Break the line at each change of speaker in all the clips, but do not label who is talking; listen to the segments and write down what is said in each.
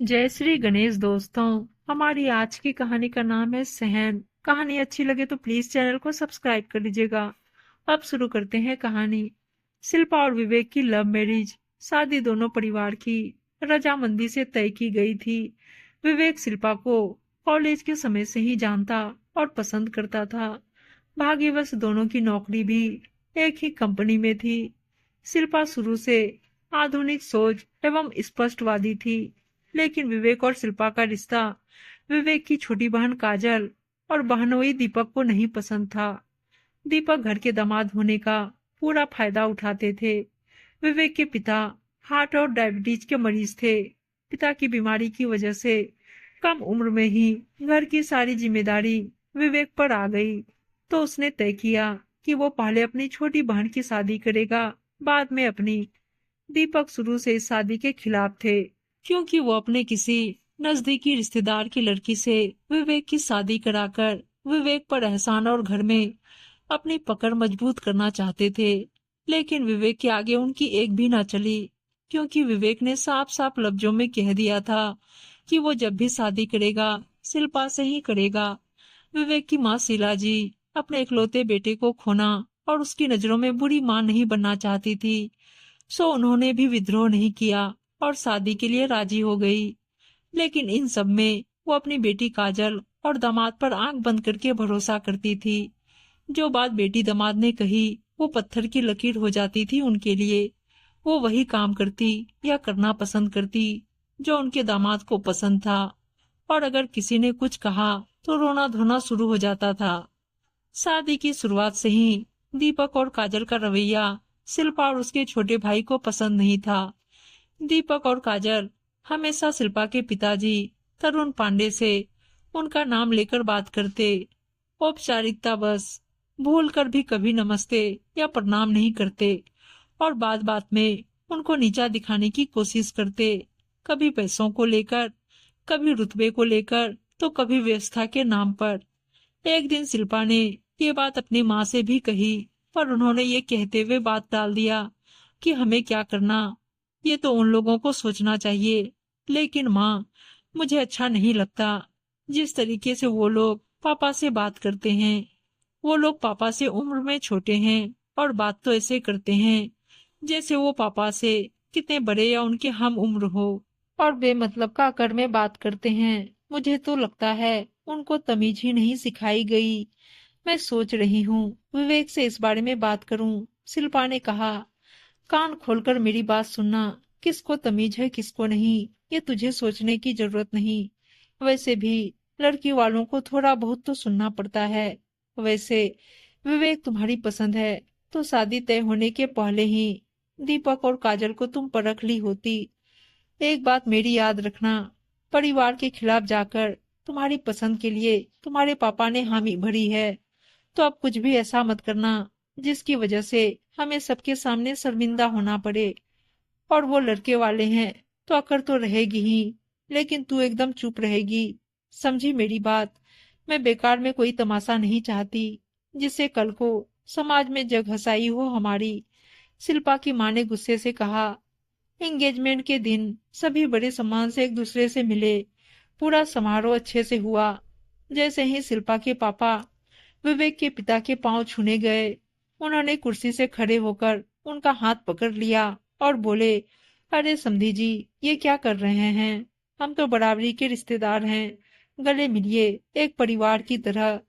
जय श्री गणेश दोस्तों। हमारी आज की कहानी का नाम है सहन। कहानी अच्छी लगे तो प्लीज चैनल को सब्सक्राइब कर लीजिएगा। अब शुरू करते हैं कहानी। शिल्पा और विवेक की लव मैरिज, शादी दोनों परिवार की रजामंदी से तय की गई थी। विवेक शिल्पा को कॉलेज के समय से ही जानता और पसंद करता था। भाग्यवश दोनों की नौकरी भी एक ही कंपनी में थी। शिल्पा शुरू से आधुनिक सोच एवं स्पष्टवादी थी, लेकिन विवेक और शिल्पा का रिश्ता विवेक की छोटी बहन काजल और बहनोई दीपक को नहीं पसंद था। दीपक घर के दामाद होने का पूरा फायदा उठाते थे। विवेक के पिता हार्ट और डायबिटीज के मरीज थे। पिता की बीमारी की वजह से कम उम्र में ही घर की सारी जिम्मेदारी विवेक पर आ गई। तो उसने तय किया कि वो पहले अपनी छोटी बहन की शादी करेगा, बाद में अपनी। दीपक शुरू से इस शादी के खिलाफ थे, क्योंकि वो अपने किसी नजदीकी रिश्तेदार की लड़की से विवेक की शादी कराकर विवेक पर एहसान और घर में अपनी पकड़ मजबूत करना चाहते थे। लेकिन विवेक के आगे उनकी एक भी ना चली, क्योंकि विवेक ने साफ साफ लफ्जों में कह दिया था कि वो जब भी शादी करेगा शिल्पा से ही करेगा। विवेक की माँ शीला जी अपने इकलौते बेटे को खोना और उसकी नजरों में बुरी माँ नहीं बनना चाहती थी, सो उन्होंने भी विद्रोह नहीं किया और शादी के लिए राजी हो गई। लेकिन इन सब में वो अपनी बेटी काजल और दामाद पर आंख बंद करके भरोसा करती थी। जो बात बेटी दामाद ने कही वो पत्थर की लकीर हो जाती थी उनके लिए। वो वही काम करती या करना पसंद करती जो उनके दामाद को पसंद था, और अगर किसी ने कुछ कहा तो रोना धोना शुरू हो जाता था। शादी की शुरुआत से ही दीपक और काजल का रवैया शिल्पा और उसके छोटे भाई को पसंद नहीं था। दीपक और काजल हमेशा शिल्पा के पिताजी तरुण पांडे से उनका नाम लेकर बात करते, औपचारिकता बस, भूल कर भी कभी नमस्ते या प्रणाम नहीं करते, और बात बात में उनको नीचा दिखाने की कोशिश करते। कभी पैसों को लेकर, कभी रुतबे को लेकर, तो कभी व्यवस्था के नाम पर। एक दिन शिल्पा ने ये बात अपनी माँ से भी कही, पर उन्होंने ये कहते हुए बात टाल दिया कि हमें क्या करना, ये तो उन लोगों को सोचना चाहिए। लेकिन माँ, मुझे अच्छा नहीं लगता जिस तरीके से वो लोग पापा से बात करते हैं। वो लोग पापा से उम्र में छोटे हैं और बात तो ऐसे करते हैं जैसे वो पापा से कितने बड़े या उनके हम उम्र हो, और बेमतलब का अकड़ में बात करते हैं। मुझे तो लगता है उनको तमीज ही नहीं सिखाई गई। मैं सोच रही हूँ विवेक से इस बारे में बात करूँ। शिल्पा ने कहा, कान खोलकर मेरी बात सुनना। किसको तमीज है किसको नहीं, ये तुझे सोचने की जरूरत नहीं। वैसे भी लड़की वालों को थोड़ा बहुत तो सुनना पड़ता है। वैसे विवेक तुम्हारी पसंद है तो शादी तय होने के पहले ही दीपक और काजल को तुम परख ली होती। एक बात मेरी याद रखना, परिवार के खिलाफ जाकर तुम्हारी पसंद के लिए तुम्हारे पापा ने हामी भरी है, तो अब कुछ भी ऐसा मत करना जिसकी वजह से हमें सबके सामने शर्मिंदा होना पड़े। और वो लड़के वाले हैं तो अकड़ तो रहेगी ही, लेकिन तू एकदम चुप रहेगी। समझी मेरी बात? मैं बेकार में कोई तमाशा नहीं चाहती जिससे कल को समाज में जग हंसाई हो हमारी। शिल्पा की माँ ने गुस्से से कहा। एंगेजमेंट के दिन सभी बड़े सम्मान से एक दूसरे से मिले। पूरा समारोह अच्छे से हुआ। जैसे ही शिल्पा के पापा विवेक के पिता के पांव छूने गए, उन्होंने कुर्सी से खड़े होकर उनका हाथ पकड़ लिया और बोले, अरे समधी जी, ये क्या कर रहे हैं? हम तो बराबरी के रिश्तेदार हैं, गले मिलिए एक परिवार की तरह।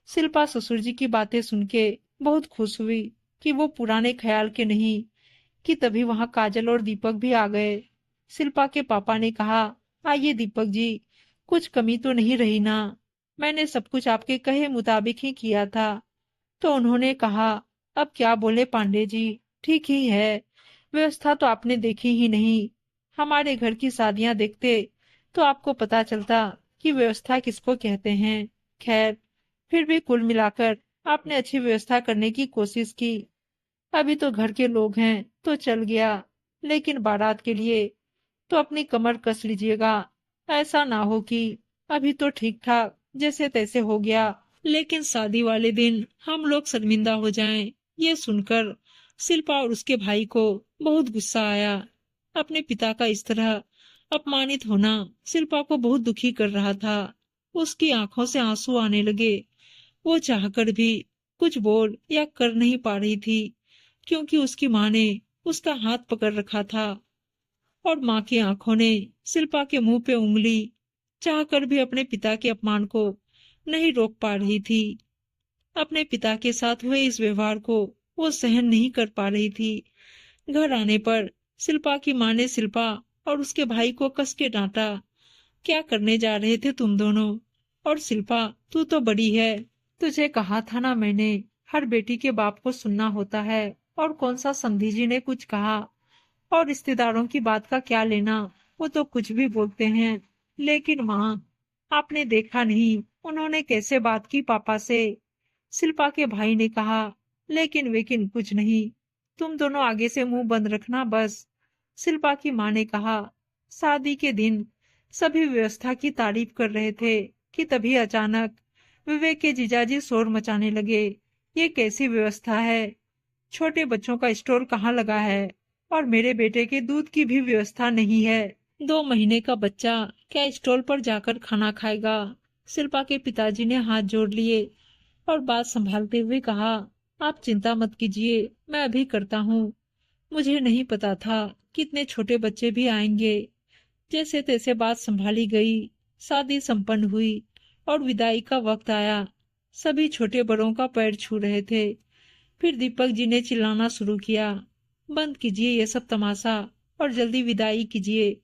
शिल्पा ससुर जी की बातें सुन के बहुत खुश हुई कि वो पुराने ख्याल के नहीं, कि तभी वहां काजल और दीपक भी आ गए। शिल्पा के पापा ने कहा, आइए दीपक जी, कुछ कमी तो नहीं रही ना? मैंने सब कुछ आपके कहे मुताबिक ही किया था। तो उन्होंने कहा, अब क्या बोले पांडे जी, ठीक ही है। व्यवस्था तो आपने देखी ही नहीं। हमारे घर की शादियां देखते तो आपको पता चलता कि व्यवस्था किसको कहते हैं। खैर, फिर भी कुल मिलाकर आपने अच्छी व्यवस्था करने की कोशिश की। अभी तो घर के लोग हैं तो चल गया, लेकिन बारात के लिए तो अपनी कमर कस लीजिएगा। ऐसा ना हो कि अभी तो ठीक ठाक जैसे तैसे हो गया, लेकिन शादी वाले दिन हम लोग शर्मिंदा हो जाएं। ये सुनकर शिल्पा और उसके भाई को बहुत गुस्सा आया। अपने पिता का इस तरह अपमानित होना शिल्पा को बहुत दुखी कर रहा था। उसकी आंखों से आंसू आने लगे। वो चाहकर भी कुछ बोल या कर नहीं पा रही थी, क्योंकि उसकी माँ ने उसका हाथ पकड़ रखा था और माँ की आंखों ने शिल्पा के मुंह पे उंगली चाहकर भी अपने पिता के अपमान को नहीं रोक पा रही थी। अपने पिता के साथ हुए इस व्यवहार को वो सहन नहीं कर पा रही थी। घर आने पर शिल्पा की माँ ने शिल्पा और उसके भाई को कस के डांटा। क्या करने जा रहे थे तुम दोनों? और शिल्पा, तू तो बड़ी है, तुझे कहा था ना मैंने, हर बेटी के बाप को सुनना होता है। और कौन सा समधी जी ने कुछ कहा, और रिश्तेदारों की बात का क्या लेना, वो तो कुछ भी बोलते हैं। लेकिन माँ, आपने देखा नहीं उन्होंने कैसे बात की पापा से। शिल्पा के भाई ने कहा, लेकिन कुछ नहीं, तुम दोनों आगे से मुंह बंद रखना बस। शिल्पा की माँ ने कहा। शादी के दिन सभी व्यवस्था की तारीफ कर रहे थे कि तभी अचानक विवेक के जीजाजी शोर मचाने लगे। ये कैसी व्यवस्था है? छोटे बच्चों का स्टॉल कहाँ लगा है? और मेरे बेटे के दूध की भी व्यवस्था नहीं है। 2 महीने का बच्चा क्या स्टॉल पर जाकर खाना खाएगा? शिल्पा के पिताजी ने हाथ जोड़ लिए और बात संभालते हुए कहा, आप चिंता मत कीजिए, मैं अभी करता हूँ। मुझे नहीं पता था कितने छोटे बच्चे भी आएंगे। जैसे तैसे बात संभाली गई। शादी संपन्न हुई और विदाई का वक्त आया। सभी छोटे बड़ों का पैर छू रहे थे। फिर दीपक जी ने चिल्लाना शुरू किया, बंद कीजिए ये सब तमाशा और जल्दी विदाई कीजिए।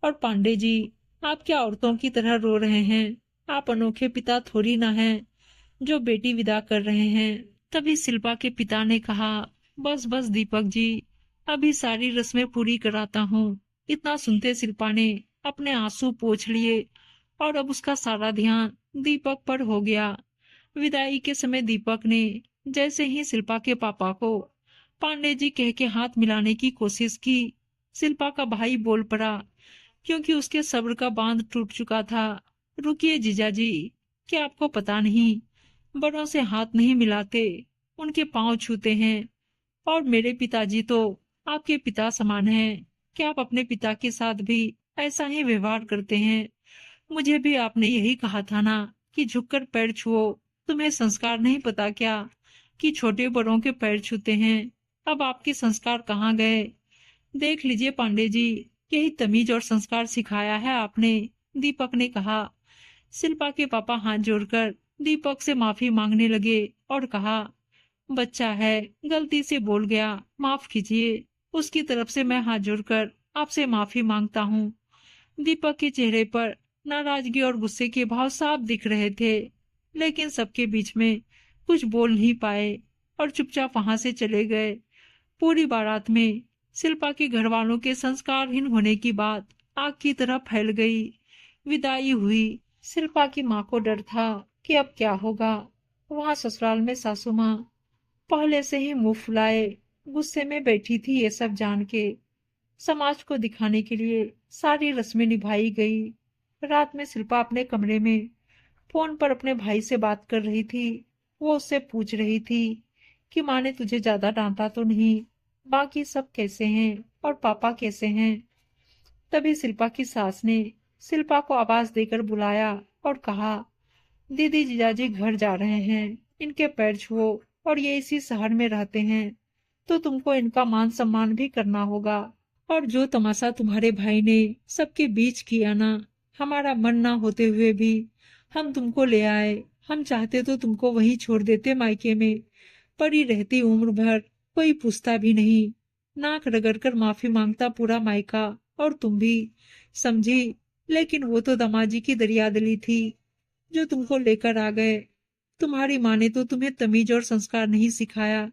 और पांडे जी, आप क्या औरतों की तरह रो रहे हैं? आप अनोखे पिता थोड़ी ना हैं जो बेटी विदा कर रहे हैं। तभी शिल्पा के पिता ने कहा, बस बस दीपक जी, अभी सारी रस्में पूरी कराता हूँ। इतना सुनते शिल्पा ने अपने आंसू पोंछ लिए और अब उसका सारा ध्यान दीपक पर हो गया। विदाई के समय दीपक ने जैसे ही शिल्पा के पापा को पांडे जी कह के हाथ मिलाने की कोशिश की, शिल्पा का भाई बोल पड़ा, क्योंकि उसके सब्र का बांध टूट चुका था। रुकिए जीजाजी, क्या आपको पता नहीं, बड़ों से हाथ नहीं मिलाते, उनके पांव छूते हैं। और मेरे पिताजी तो आपके पिता समान हैं। क्या आप अपने पिता के साथ भी ऐसा ही व्यवहार करते हैं? मुझे भी आपने यही कहा था ना कि झुककर पैर छुओ। तुम्हें संस्कार नहीं पता क्या कि छोटे बड़ों के पैर छूते हैं? अब आपके संस्कार कहाँ गए? देख लीजिए पांडे जी, यही तमीज और संस्कार सिखाया है आपने। दीपक ने कहा। शिल्पा के पापा हाथ जोड़कर दीपक से माफी मांगने लगे और कहा, बच्चा है, गलती से बोल गया, माफ कीजिए। उसकी तरफ से मैं हाथ जोड़कर आपसे माफी मांगता हूँ। दीपक के चेहरे पर नाराजगी और गुस्से के भाव साफ दिख रहे थे, लेकिन सबके बीच में कुछ बोल नहीं पाए और चुपचाप वहां से चले गए। पूरी बारात में शिल्पा के घर वालों के संस्कारहीन होने की बात आग की तरह फैल गई। विदाई हुई। शिल्पा की माँ को डर था कि अब क्या होगा। वहां ससुराल में सासू माँ पहले से ही मुंह फुलाए गुस्से में बैठी थी। ये सब जान के समाज को दिखाने के लिए सारी रस्में निभाई गई। रात में शिल्पा अपने कमरे में फोन पर अपने भाई से बात कर रही थी। वो उससे पूछ रही थी कि माँ ने तुझे ज्यादा डांटा तो नहीं, बाकी सब कैसे हैं और पापा कैसे हैं। तभी शिल्पा की सास ने शिल्पा को आवाज देकर बुलाया और कहा, दीदी जीजाजी घर जा रहे हैं, इनके पैर छुओ। और ये इसी शहर में रहते हैं, तो तुमको इनका मान सम्मान भी करना होगा। और जो तमाशा तुम्हारे भाई ने सबके बीच किया ना, हमारा मन ना होते हुए भी हम तुमको ले आए। हम चाहते तो तुमको वहीं छोड़ देते मायके में, पड़ी रहती उम्र भर, कोई पूछता भी नहीं। नाक रगड़ कर माफी मांगता पूरा मायका, और तुम भी समझी। लेकिन वो तो दामाजी की दरियादिली थी जो तुमको लेकर आ गए। तुम्हारी माँ ने तो तुम्हें तमीज और संस्कार नहीं सिखाया,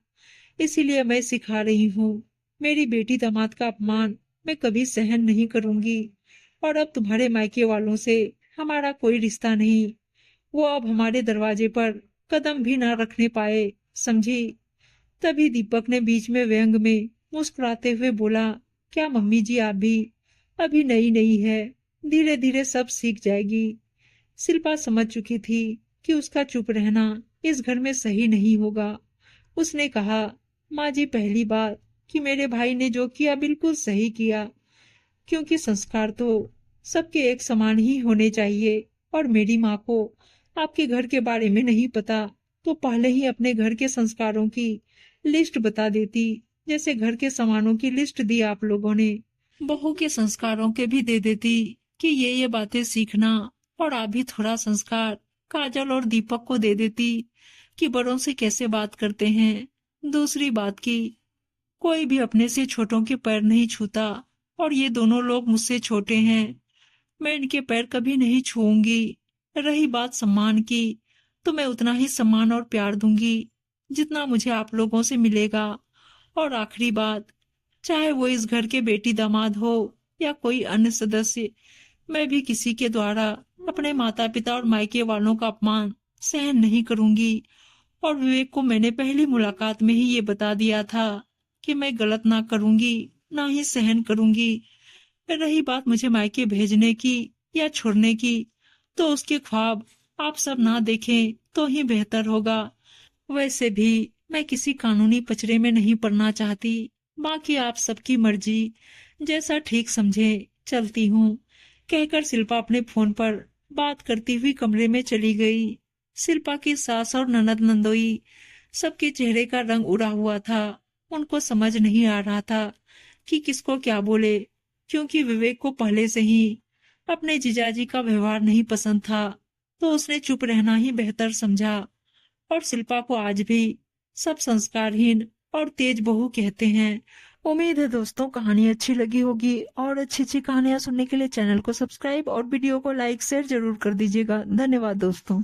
इसीलिए मैं सिखा रही हूँ। मेरी बेटी दामाद का अपमान मैं कभी सहन नहीं करूंगी। और अब तुम्हारे मायके वालों से हमारा कोई रिश्ता नहीं। वो अब हमारे दरवाजे पर कदम भी ना रखने पाए, समझी। तभी दीपक ने बीच में व्यंग में मुस्कुराते हुए बोला, क्या मम्मी जी, आप भी अभी नई नई है, धीरे धीरे सब सीख जाएगी। शिल्पा समझ चुकी थी कि उसका चुप रहना इस घर में सही नहीं होगा। उसने कहा, माँ जी, पहली बात कि मेरे भाई ने जो किया बिल्कुल सही किया, क्योंकि संस्कार तो सबके एक समान ही होने चाहिए। और मेरी माँ को आपके घर के बारे में नहीं पता तो पहले ही अपने घर के संस्कारों की लिस्ट बता देती। जैसे घर के सामानों की लिस्ट दी आप लोगों ने, बहू के संस्कारों के भी दे देती कि ये बातें सीखना। और आप भी थोड़ा संस्कार काजल और दीपक को दे देती कि बड़ों से कैसे बात करते हैं। दूसरी बात की कोई भी अपने से छोटों के पैर नहीं छूता और ये दोनों लोग मुझसे छोटे हैं, मैं इनके पैर कभी नहीं छूऊंगी। रही बात सम्मान की, तो मैं उतना ही सम्मान और प्यार दूंगी जितना मुझे आप लोगों से मिलेगा। और आखिरी बात, चाहे वो इस घर के बेटी दामाद हो या कोई अन्य सदस्य, मैं भी किसी के द्वारा अपने माता पिता और मायके वालों का अपमान सहन नहीं करूंगी। और विवेक को मैंने पहली मुलाकात में ही ये बता दिया था कि मैं गलत ना करूंगी, ना ही सहन करूंगी। रही बात मुझे मायके भेजने की या छोड़ने की, तो उसके ख्वाब आप सब ना देखें तो ही बेहतर होगा। वैसे भी मैं किसी कानूनी पचड़े में नहीं पड़ना चाहती। बाकी आप सबकी मर्जी, जैसा ठीक समझे चलती हूँ। कहकर शिल्पा अपने फोन पर बात करती हुई कमरे में चली गई। शिल्पा की सास और ननद नंदोई सबके चेहरे का रंग उड़ा हुआ था। उनको समझ नहीं आ रहा था कि किसको क्या बोले, क्योंकि विवेक को पहले से ही अपने जिजाजी का व्यवहार नहीं पसंद था, तो उसने चुप रहना ही बेहतर समझा। और शिल्पा को आज भी सब संस्कारहीन और तेज बहू कहते हैं। उम्मीद है दोस्तों कहानी अच्छी लगी होगी, और अच्छी अच्छी कहानियां सुनने के लिए चैनल को सब्सक्राइब और वीडियो को लाइक शेयर जरूर कर दीजिएगा। धन्यवाद दोस्तों।